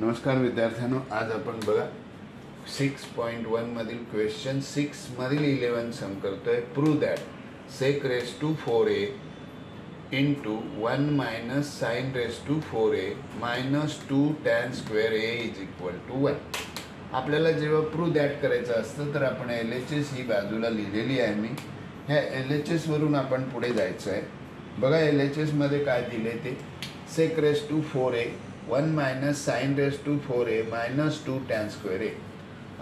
नमस्कार विद्यार्थ्यांनो, आज आपण बघा 6.1 मधील क्वेश्चन 6 मधील 11 सम करतोय. Prove that sec raised to 4a into 1 minus sin raised to 4a minus 2 tan square a is equal to 1. आपल्याला जेव्हा प्रूव्ह दॅट करायचं असतं तर आपण LHS ही बाजूला लिहिलेली आहे. मी ह्या LHS वरून आपण पुढे जायचं आहे. बघा LHS मध्ये काय दिले ते sec raised to 4a 1 minus sin raised to 4a minus 2 tan square a.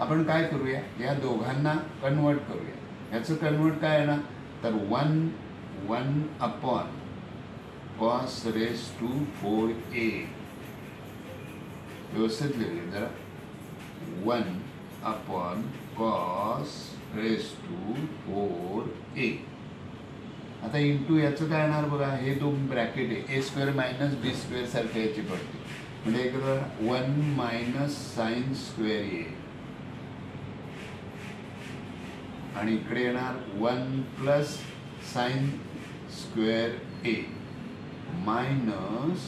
आपण काय करूया, या दोघांना कन्वर्ट करूया. याचं कन्वर्ट काय आहे ना, तर 1 upon cos raised to 4a व्यवस्थित लिहिले जरा. 1 upon cos raised to 4a. आता इंटू याचं काय येणार बघा, हे दोन ब्रॅकेट आहे, ए स्क्वेअर मायनस बी स्क्वेअर सारखे याची पडते. म्हणजे इकडं 1 मायनस साइन स्क्वेअर ए आणि इकडे येणार 1 plus sign square A minus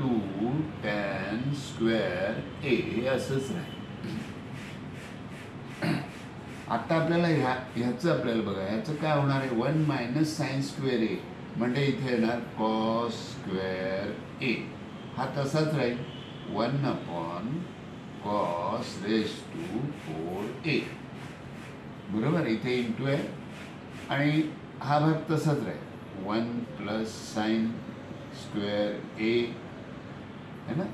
2 tan square ए असंच राहील. आता आपल्याला ह्याचं आपल्याला बघा, ह्याचं काय होणार आहे, 1 मायनस साइन स्क्वेअर ए म्हणजे इथे येणार कॉस स्क्वेअर ए. हा तसाच राहील 1 upon cos raised to 4a. बरोबर, इथे इंटू आहे आणि हा भाग तसाच राहील 1 प्लस साइन स्क्वेअर ए है ना,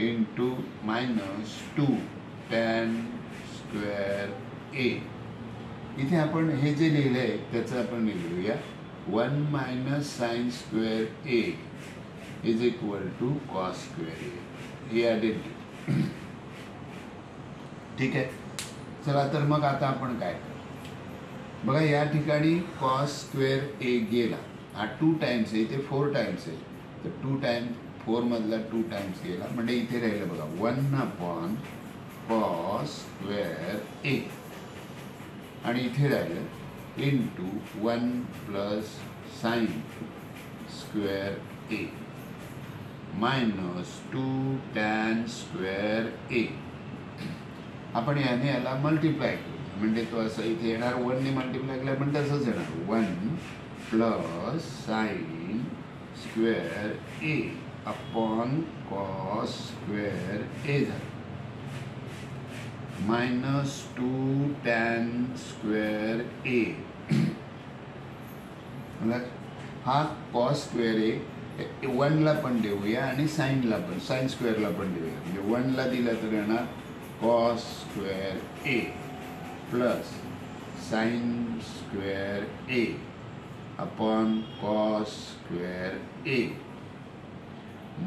इंटू मायनस 2 टॅन स्क्वेअर ए. इथे आपण हे जे लिहिलं आहे त्याचं आपण लिहूया 1 minus sine square A is equal to cos square A. ही आयडेंटिटी. ठीक आहे, चला तर मग आता आपण काय करू बघा. या ठिकाणी कॉस स्क्वेअर ए गेला, हा 2 टाइम्स आहे, इथे 4 टाइम्स आहे, तर 2 टाइम्स 4 मधला 2 टाइम्स गेला म्हणजे इथे राहिलं बघा 1 अपॉन कॉस स्क्वेअर ए आणि इथे राहिलं into 1 plus sign square A minus 2 tan square ए. आपण याने याला मल्टिप्लाय करू म्हणजे तो असं इथे येणार 1 ने मल्टिप्लाय केला पण तसंच येणार 1 प्लस साइन स्क्वेअर ए अपॉन कॉस स्क्वेअर ए झालं मायनस 2 टॅन स्क्वेअर ए. हा कॉस स्क्वेअर ए 1 ला पण देऊया आणि साइनला पण, साइन स्क्वेअरला पण देऊया. म्हणजे 1 ला दिला तर येणार cos square A plus sign square A upon cos square A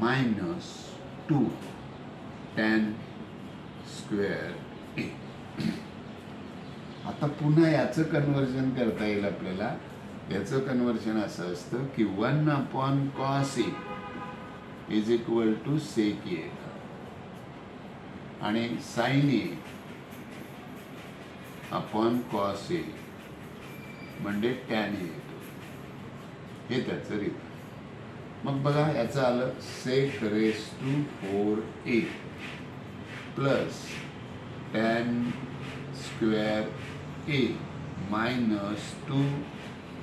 minus 2 tan square A. आता पुन्हा याचं कन्वर्जन करता येईल आपल्याला. याचं कन्वर्जन असं असतं की 1 upon cos A is equal to sec A आणि sine A upon cos A म्हणजे टॅन ए येतो. हे त्याचं रीत. मग बघा याचं आलं sec raise to 4a plus tan square A minus 2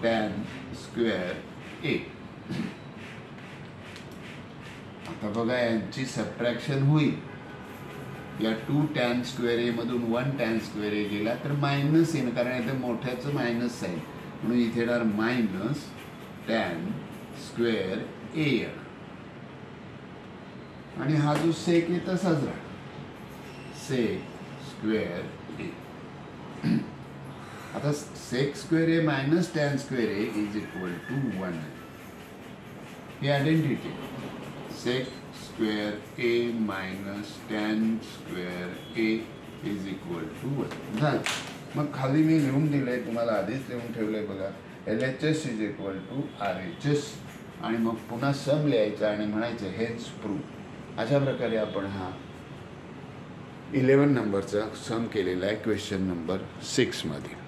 tan square A. आता बघा यांची सबट्रॅक्शन होईल. या 2 टॅन स्क्वेअर ए मधून 1 टॅन स्क्वेअर ए गेला तर मायनस येणं, कारण इथे मोठ्याचं मायनस आहे म्हणून इथे येणार मायनस टॅन स्क्वेअर ए येणार आणि हा जो सेक आहे तसाच राहणार सेक स्क्वेअर ए. आता sec square A minus tan square A is equal to 1. ही identity sec square A minus tan square A is equal to 1 झालं. मग खाली मी लिहून दिलंय, तुम्हाला आधीच लिहून ठेवलंय बघा, LHS is equal to RHS आणि मग पुन्हा सम लिहायचं आणि म्हणायचं हेच प्रूव्ह. अशा प्रकारे आपण हा 11 नंबरचा सम केलेला आहे क्वेश्चन नंबर 6 मध्ये.